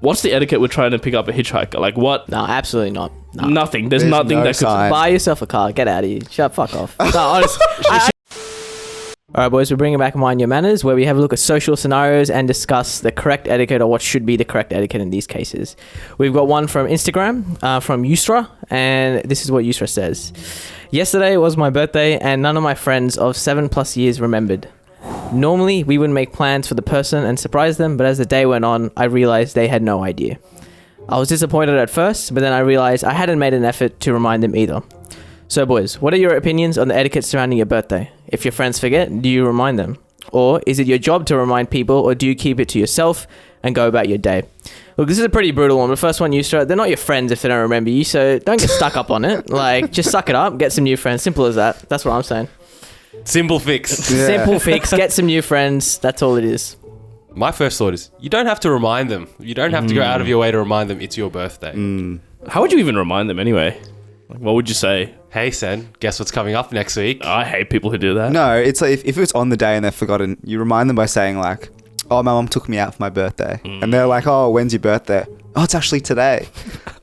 What's the etiquette with trying to pick up a hitchhiker? Like what? No, absolutely not. No. Nothing. There's nothing no that could... sign. Buy yourself a car. Get out of here. Fuck off. No, honestly. All right, boys, we're bringing back Mind Your Manners, where we have a look at social scenarios and discuss the correct etiquette or what should be the correct etiquette in these cases. We've got one from Instagram, from Yusra, and this is what Yusra says. Yesterday was my birthday, and none of my friends of 7+ years remembered. Normally, we would make plans for the person and surprise them, but as the day went on, I realized they had no idea. I was disappointed at first, but then I realized I hadn't made an effort to remind them either. So boys, what are your opinions on the etiquette surrounding your birthday? If your friends forget, do you remind them? Or is it your job to remind people, or do you keep it to yourself and go about your day? Look, this is a pretty brutal one. The first one, Yusra, they're not your friends if they don't remember you, so don't get stuck up on it. Like, just suck it up, get some new friends. Simple as that. That's what I'm saying. Simple fix. Yeah. Simple fix, get some new friends. That's all it is. My first thought is, you don't have to remind them. You don't have to go out of your way to remind them it's your birthday. How would you even remind them anyway? Like, what would you say? Hey, Sen, guess what's coming up next week? I hate people who do that. No, it's like if it's on the day and they've forgotten, you remind them by saying like, oh, my mum took me out for my birthday. And they're like, oh, when's your birthday? Oh, it's actually today.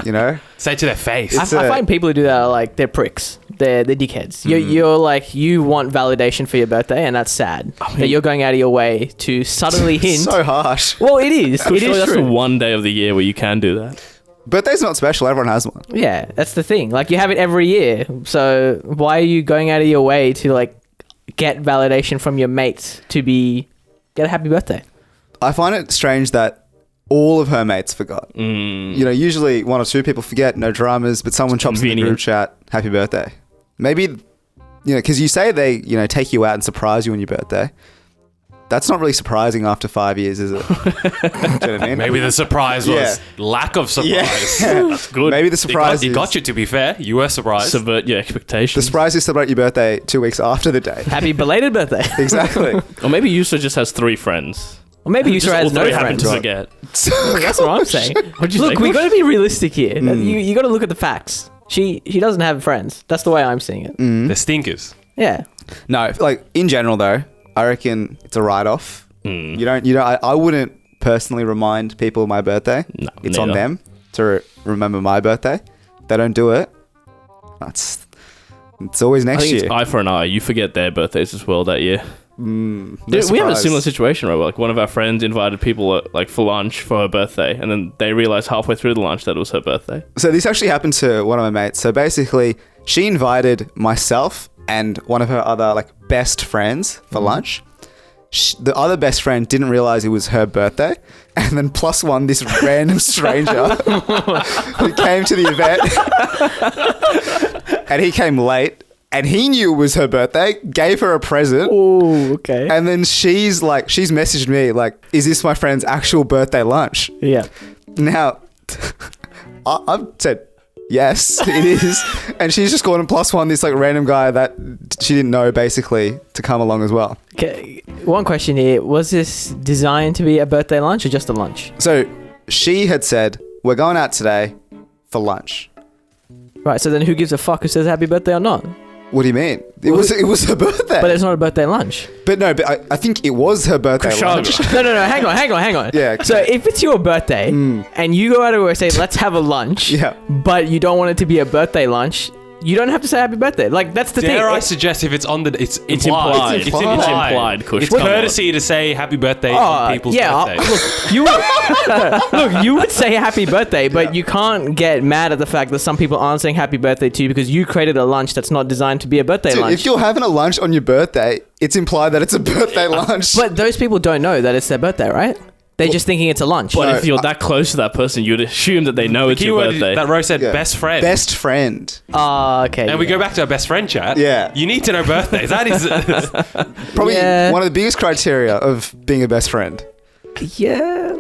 You know? Say it to their face. I find people who do that are like, they're pricks. They're dickheads. You're like, you want validation for your birthday, and that's sad. That you're going out of your way to subtly hint. So harsh. Well, it is. It Surely is that's the true. one day of the year where you can do that. Birthday's not special. Everyone has one. Yeah, that's the thing. Like, you have it every year. So why are you going out of your way to like get validation from your mates to get a happy birthday? I find it strange that all of her mates forgot. You know, usually one or two people forget, no dramas, but someone chops in the Convenient. group chat, happy birthday. Maybe, you know, because you say they, you know, take you out and surprise you on your birthday. That's not really surprising after 5 years, is it? Do you know what I mean? Maybe the surprise was lack of surprise. That's good. Maybe the surprise It got you, to be fair. You were surprised. Subvert your the expectations. surprise is celebrate your birthday 2 weeks after the day. Happy belated birthday. Exactly. Or maybe Yusra just has 3 friends. Or maybe you Just has all no three happen friends. to forget. That's what I'm saying. What'd you Look, say, we Kush? got to be realistic here. You got to look at the facts. She doesn't have friends. That's the way I'm seeing it. They're stinkers. Yeah. No, like in general though, I reckon it's a write-off. You don't. I wouldn't personally remind people of my birthday. No, It's on neither. them to remember my birthday. They don't do it. It's always I next think year. it's eye for an eye. You forget their birthdays as well that year. No We have a surprise. similar situation, right? Where, like, one of our friends invited people like for lunch for her birthday, and then they realized halfway through the lunch that it was her birthday. So this actually happened to one of my mates. So basically, she invited myself and one of her other like best friends for lunch. The other best friend didn't realize it was her birthday, and then plus one, this random stranger who came to the event, and he came late, and he knew it was her birthday, gave her a present, Oh, okay. and then she's messaged me like, "Is this my friend's actual birthday lunch?" Yeah. Now, I've said, yes, it is. And she's just gone and plus one this like random guy that she didn't know basically to come along as well. Okay. One question here. Was this designed to be a birthday lunch or just a lunch? So she had said, we're going out today for lunch. Right. So then who gives a fuck who says happy birthday or not? What do you mean? It was her birthday. But it's not a birthday lunch. But I think it was her birthday lunch. No. Hang on. Yeah, okay. So if it's your birthday and you go out of your way and say, let's have a lunch, Yeah. but you don't want it to be a birthday lunch, you don't have to say happy birthday. Like, that's the Dare thing. I suggest if it's on the... It's It's implied. implied. It's It's implied. implied, Kush. It's Come on. courtesy to say happy birthday on people's birthdays. Look, you would say happy birthday, but you can't get mad at the fact that some people aren't saying happy birthday to you because you created a lunch that's not designed to be a birthday Dude, lunch. if you're having a lunch on your birthday, it's implied that it's a birthday lunch. But those people don't know that it's their birthday, right? They're just thinking it's a lunch. But No, if you're that close to that person, you'd assume that they know it's your Keyword birthday. that Rose said, Yeah. best friend. Best friend. Okay. And we go back to our best friend chat. Yeah. You need to know birthdays. That is... Probably Yeah. one of the biggest criteria of being a best friend. Yeah.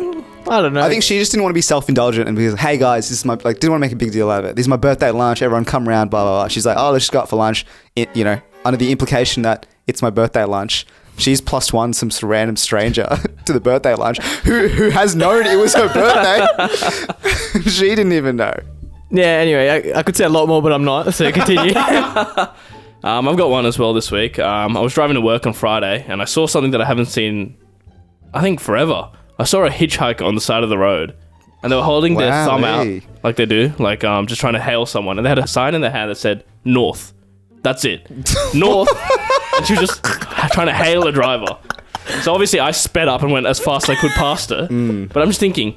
I don't know. I think she just didn't want to be self-indulgent and be like, hey guys, this is my, like, didn't want to make a big deal out of it. This is my birthday lunch. Everyone come around, blah, blah, blah. She's like, oh, let's just go out for lunch. You know, under the implication that it's my birthday lunch. She's plus one some random stranger to the birthday lunch who has known it was her birthday. She didn't even know. Yeah, anyway, I could say a lot more, but I'm not, so continue. I've got one as well this week. I was driving to work on Friday, and I saw something that I haven't seen, I think, forever. I saw a hitchhiker on the side of the road, and they were holding their Wow, thumb out hey. like they do, like just trying to hail someone, and they had a sign in their hand that said north. That's it, north. And she was just trying to hail a driver. So obviously I sped up and went as fast as I could past her. But I'm just thinking,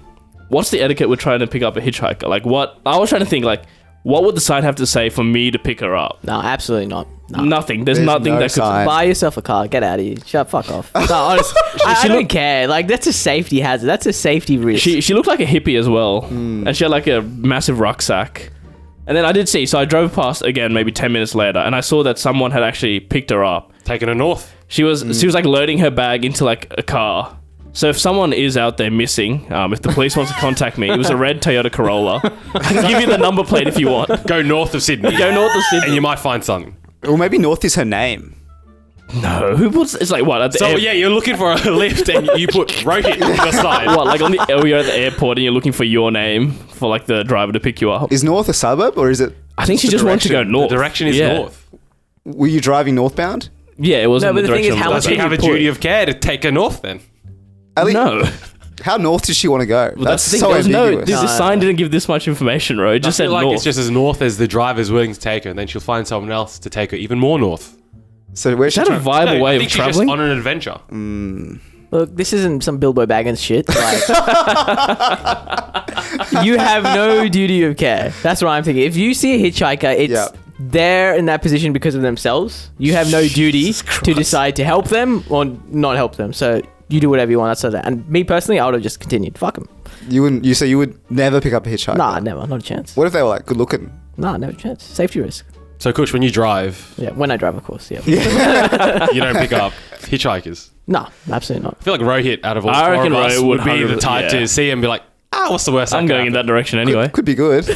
what's the etiquette with trying to pick up a hitchhiker? Like, what? I was trying to think, like, what would the sign have to say for me to pick her up? No, absolutely not. No. Nothing. There's There's nothing no that could. sign. Buy yourself a car. Get out of here. Fuck off. No, honestly, I don't care. Like, that's a safety hazard. That's a safety risk. She looked like a hippie as well, and she had like a massive rucksack. And then I did see, so I drove past again maybe 10 minutes later, and I saw that someone had actually picked her up. Taking her north. She was like loading her bag into like a car. So if someone is out there missing, if the police wants to contact me, it was a red Toyota Corolla. I can give you the number plate if you want. Go north of Sydney. Go north of Sydney. And you might find something. Or maybe North is her name. No, who puts? It's like what? At the So yeah, you're looking for a lift and you put Rohit on the side. What? Like you're at the airport and you're looking for your name for like the driver to pick you up. Is North a suburb or is it? I think she the just wanted to go direction? north. The direction is Yeah. north. Were you driving northbound? Yeah, it was. No, in but the thing direction is, of how the much Does he can have you a put? duty of care to take her north then? At least- No. How north does she want to go? Well, that's the thing. so There was no. ambiguous. This sign didn't give this much information, bro. It just I said feel like north. it's just as north as the driver's willing to take her, and then she'll find someone else to take her even more north. So where's Is she that a trying? viable No, way I of think she's just traveling? on an adventure. Look, this isn't some Bilbo Baggins shit. Like, you have no duty of care. That's what I'm thinking. If you see a hitchhiker, it's Yeah. they're in that position because of themselves. You have no duty Jesus to Christ. decide to help them or not help them. So you do whatever you want. That's that. And me personally, I would have just continued. Fuck them. You wouldn't. You say you would never pick up a hitchhiker. Nah, never. Not a chance. What if they were like good looking? Nah, never a chance. Safety risk. So, Kush, when you drive, Yeah, when I drive, of course. Yeah. you don't pick up hitchhikers. No, absolutely not. I feel like Rohit, out of all I four of reckon us, Rohit would would be the 100%, type yeah. to see him and be like, what's the worst? I'm going in that direction anyway. Could be good.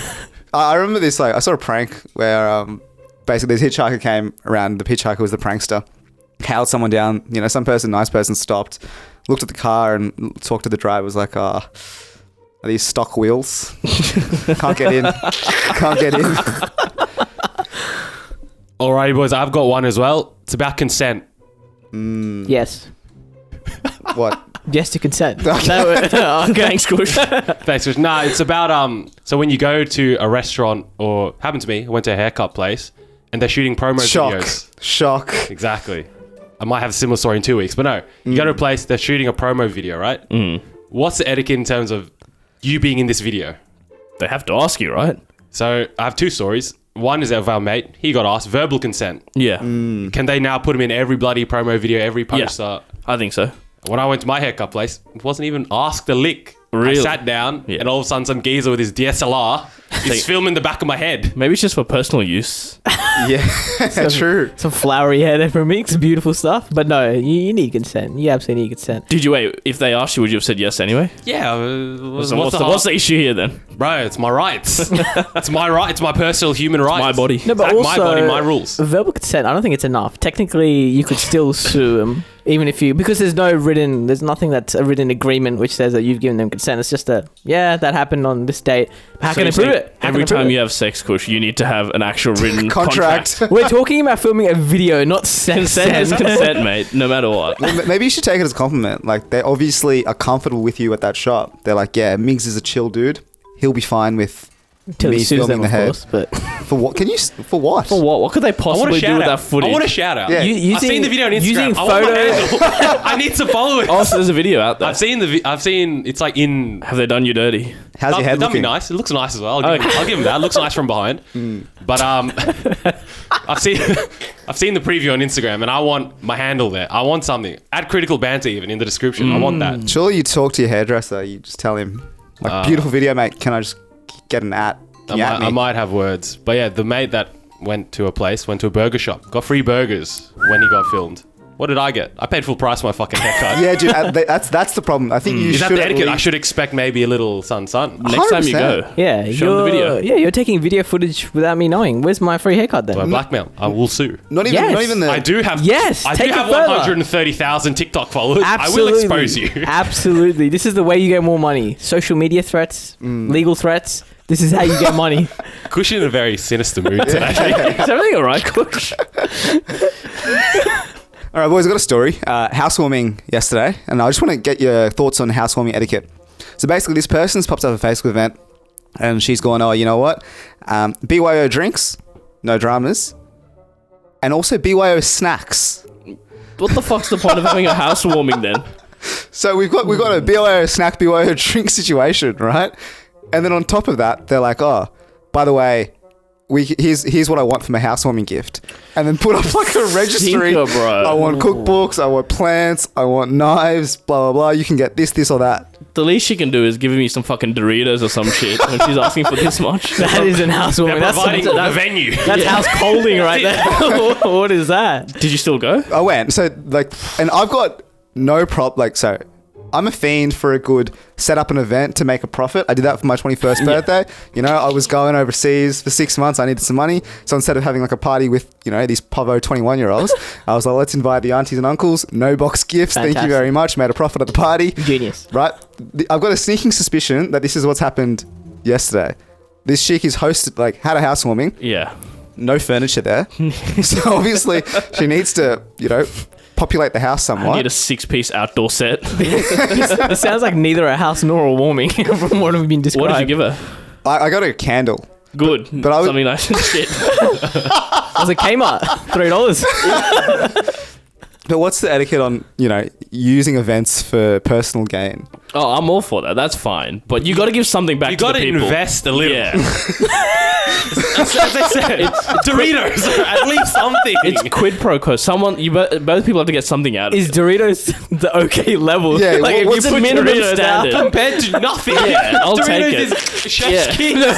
I remember this. Like I saw a prank where basically this hitchhiker came around. The hitchhiker was the prankster. Hailed someone down. You know, some person, nice person, stopped, looked at the car and talked to the driver. Was like, are these stock wheels? Can't get in. Can't get in. Alrighty, boys, I've got one as well. It's about consent. Yes. What? Yes to consent. Thanks, Kush. Thanks, Kush. Nah, it's about so when you go to a restaurant, or happened to me, I went to a haircut place and they're shooting promo Shock. videos. Shock. Exactly. I might have a similar story in 2 weeks, but no. You go to a place, they're shooting a promo video, right? What's the etiquette in terms of you being in this video? They have to ask you, right? So I have two stories. One is of our mate. He got asked verbal consent. Yeah, Can they now put him in every bloody promo video, every poster? I think so. When I went to my haircut place, it wasn't even asked a lick. Really? I sat down Yeah. and all of a sudden some geezer with his DSLR is filming the back of my head. Maybe it's just for personal use. Yeah. True. Some flowery hair for me, some beautiful stuff. But no, you need consent. You absolutely need consent. Did you wait? If they asked you, would you have said yes anyway? Yeah. So what's the issue here then? Bro, it's my rights. It's my right. It's my personal human rights. My body. No, but Exact- also my body, my rules. Verbal consent. I don't think it's enough. Technically, you could still sue them, even if you because there's nothing that's a written agreement which says that you've given them consent. It's just that happened on this date. How So can I you're prove saying it? How Every can I prove time it? you have sex, Kush, you need to have an actual written Contract. We're talking about filming a video, not sex. Consent is consent, mate. No matter what. Maybe you should take it as a compliment. Like they obviously are comfortable with you at that shop. They're like, yeah, Miggs is a chill dude. He'll be fine with Until me he sues filming them, the of head. course. But For what? Can you? For what? For what? What could they I want possibly a do shout with out. that footage? I want a shout out. Yeah. I've seen the video on Instagram. using I want my photos. handle. I need some followers. Oh, so there's a video out there. I've seen it's like in. Have they done you dirty? How's your head That'd be looking? nice. It looks nice as well. I'll give him that. It looks nice from behind. But I've seen the preview on Instagram, and I want my handle there. I want something. Add critical banter even in the description. I want that. Surely you talk to your hairdresser. You just tell him, like, beautiful video, mate. Can I just get an at? Can you at me? I might have words, but yeah, the mate that went to a burger shop, got free burgers when he got filmed. What did I get? I paid full price for my fucking haircut. Yeah, dude. That's the problem. I think you Is should. that the at etiquette? I least- should expect maybe a little sun. Next time you 100%. go, yeah, show them the video. Yeah, you're taking video footage without me knowing. Where's my free haircut then? Do I blackmail? I will sue. Not even. Yes. Not even the. I do have. Yes, I do take it have further. 130,000 TikTok followers. Absolutely. I will expose you. Absolutely. This is the way you get more money. Social media threats, legal threats. This is how you get money. Kush in a very sinister mood today. Is everything alright, Kush? All right, boys. I got a story. Housewarming yesterday, and I just want to get your thoughts on housewarming etiquette. So basically, this person's popped up a Facebook event, and she's going, "Oh, you know what? BYO drinks, no dramas, and also BYO snacks." What the fuck's the point of having a housewarming then? So we've got a BYO snack, BYO drink situation, right? And then on top of that, they're like, "Oh, by the way, here's what I want for my housewarming gift," and then put up like a registry. Stinker, bro. I want cookbooks, I want plants, I want knives, blah blah blah. You can get this or that. The least she can do is give me some fucking Doritos or some shit when she's asking for this much. That isn't housewarming. They're That's providing the venue. That's house colding right there. What is that? Did you still go? I went. So like, and I've got no so I'm a fiend for a good set up an event to make a profit. I did that for my 21st birthday. You know, I was going overseas for 6 months. I needed some money. So instead of having like a party with, you know, these povo 21-year-olds, I was like, let's invite the aunties and uncles. No box gifts. Fantastic. Thank you very much. Made a profit at the party. Genius. Right? I've got a sneaking suspicion that this is what's happened yesterday. This chick is hosted, like, had a housewarming. Yeah. No furniture there. So obviously she needs to, you know, populate the house I somewhat. need a 6-piece outdoor set. It sounds like neither a house nor a warming from what have been described. What did you give her? I got her a candle. Good. But I was- Something nice and shit. It was a Kmart, $3. But what's the etiquette on, you know, using events for personal gain? Oh, I'm all for that. That's fine. But you got to give something back You to got the to people. invest a little. Yeah. As I said, Doritos, at least something. It's quid pro quo. Both people have to get something out of Is it. Doritos the okay level? Yeah, like if what's you the put minimum Doritos standard? out, compared to nothing. Yeah, I'll Doritos take it. is chef's Yeah. kiss.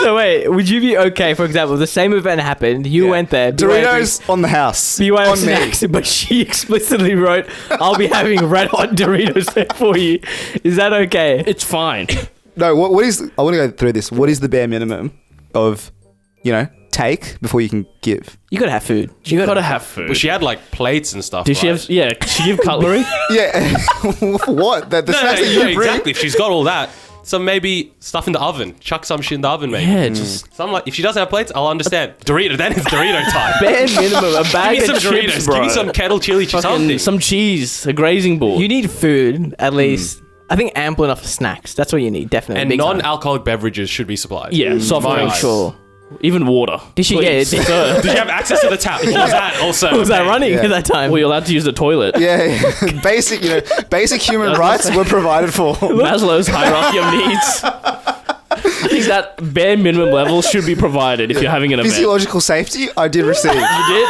So wait, would you be okay? For example, the same event happened. You went there. Doritos on the house. BYO on snacks, me. but she explicitly wrote, "I'll be having red hot Doritos there for you." Is that okay? It's fine. No, what is... I want to go through this. What is the bare minimum of, you know, take before you can give? You gotta have food. You got to have food. Well, she had like plates and stuff. Did she right? have... Yeah, did she give cutlery? Yeah. For what? The No, snacks that you bring? exactly. If she's got all that, some maybe stuff in the oven. Chuck some shit in the oven, maybe. Yeah, just... Some like if she doesn't have plates, I'll understand. Dorito, then it's Dorito time. Bare minimum, a Give bag me some of chips, Doritos. bro. Give me some kettle chili, something. Some cheese, a grazing board. You need food at least. I think ample enough for snacks. That's what you need, definitely. And big time. non-alcoholic beverages should be supplied. Yeah, soft My drinks. eyes. Sure. Even water. Did she Please. get? Did you have access to the tap? Or was that also? Was that running Yeah. at that time? Well, you're allowed to use the toilet. Yeah. Basic, you know, basic human rights were provided for. Maslow's hierarchy of needs. I think that bare minimum level should be provided if you're having an event. Physiological safety, I did receive. You did?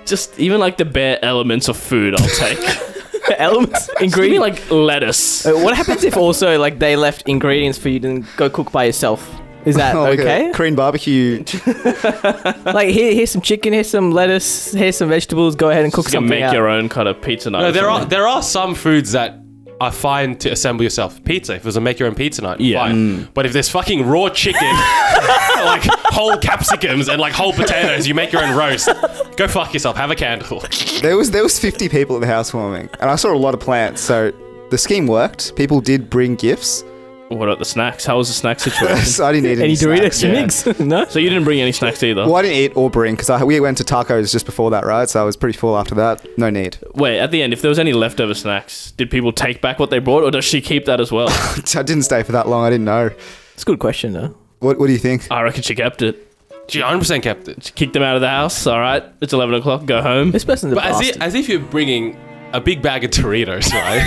Just even like the bare elements of food, I'll take. Elements, Give me ingredients. like lettuce. What happens if also like they left ingredients for you to go cook by yourself? Is that Like a okay? Korean barbecue. Like here's some chicken, here's some lettuce, here's some vegetables. Go ahead and cook You can something make out. your own kind of pizza night. No, or something. there are some foods that are fine to assemble yourself. Pizza, if it was a make your own pizza night, Yeah. fine. But if there's fucking raw chicken, like whole capsicums and like whole potatoes, you make your own roast. Go fuck yourself. Have a candle. There was 50 people at the housewarming, and I saw a lot of plants. So the scheme worked. People did bring gifts. What about the snacks? How was the snack situation? So I didn't eat any Any Doritos snacks. to yeah. mix? No. So you didn't bring any snacks either? Well, I didn't eat or bring because we went to tacos just before that, right? So I was pretty full after that. No need. Wait, at the end, if there was any leftover snacks, did people take back what they brought, or does she keep that as well? I didn't stay for that long. I didn't know. It's a good question though. What do you think? I reckon she kept it. She 100% kept it. She kicked them out of the house. All right, it's 11 o'clock. Go home. This person's a But bastard. as if you're bringing a big bag of Doritos, right?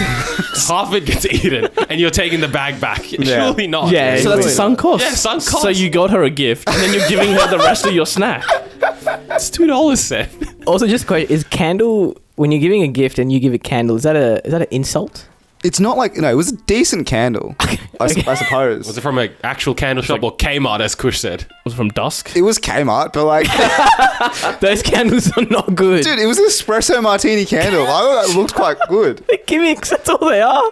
Half of it gets eaten, and you're taking the bag back. Surely not. Yeah, So that's a sunk cost. Yeah, sunk cost. So you got her a gift, and then you're giving her the rest of your snack. It's $2 set. Also, just a question: is candle when you're giving a gift and you give a candle? Is that an insult? It's not like it was a decent candle. I suppose. Was it from an actual candle shop or Kmart, as Kush said? Was it from Dusk? It was Kmart, but like, Those candles are not good. dude, it was an espresso martini candle. I thought that looked quite good. They're gimmicks. That's all they are.